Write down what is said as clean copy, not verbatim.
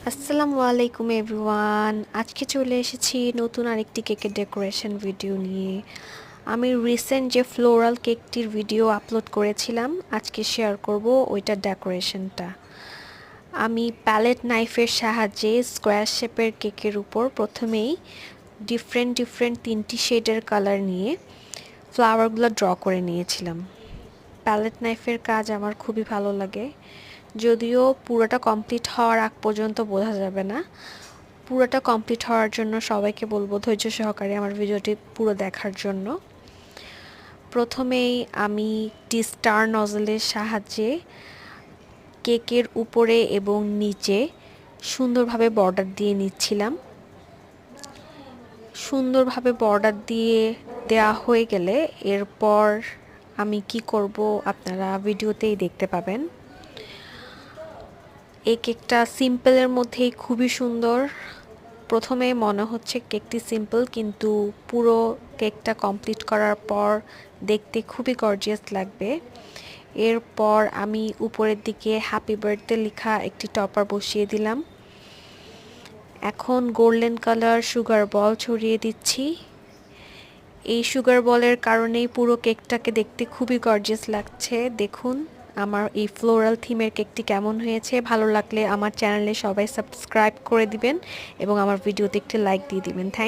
আসসালামু আলাইকুম এভরিওয়ান। আজকে চলে এসেছি নতুন আরেকটি কেকের ডেকোরেশন ভিডিও নিয়ে। আমি রিসেন্ট যে ফ্লোরাল কেকটির ভিডিও আপলোড করেছিলাম, আজকে শেয়ার করব ওইটার ডেকোরেশনটা। আমি প্যালেট নাইফের সাহায্যে স্কোয়ার শেপের কেকের উপর প্রথমেই ডিফারেন্ট তিনটি শেডের কালার নিয়ে ফ্লাওয়ারগুলো ড্র করে নিয়েছিলাম। প্যালেট নাইফের কাজ আমার খুবই ভালো লাগে, যদিও পুরোটা কমপ্লিট হওয়ার আগ পর্যন্ত বোঝা যাবে না। পুরোটা কমপ্লিট হওয়ার জন্য সবাইকে বলবো ধৈর্য সহকারে আমার ভিডিওটি পুরো দেখার জন্য। প্রথমেই আমি একটি স্টার নজলের সাহায্যে কেকের উপরে এবং নিচে সুন্দরভাবে বর্ডার দিয়ে নিচ্ছিলাম। সুন্দরভাবে বর্ডার দিয়ে দেওয়া হয়ে গেলে এরপর আমি কি করব আপনারা ভিডিওতেই দেখতে পাবেন। এই কেকটা সিম্পলের মধ্যেই খুবই সুন্দর। প্রথমে মনে হচ্ছে কেকটি সিম্পল, কিন্তু পুরো কেকটা কমপ্লিট করার পর দেখতে খুবই গর্জিয়াস লাগবে। এরপর আমি উপরের দিকে হ্যাপি বার্থডে লেখা একটি টপার বসিয়ে দিলাম। এখন গোল্ডেন কালার সুগার বল ছড়িয়ে দিচ্ছি। এই সুগার বলের কারণেই পুরো কেকটাকে দেখতে খুবই গর্জিয়াস লাগছে। দেখুন আমার এই ফ্লোরাল থিমের কেকটি কেমন হয়েছে। ভালো লাগলে আমার চ্যানেলে সবাই সাবস্ক্রাইব করে দিবেন এবং আমার ভিডিওতে একটি লাইক দিয়ে দিবেন। থ্যাংক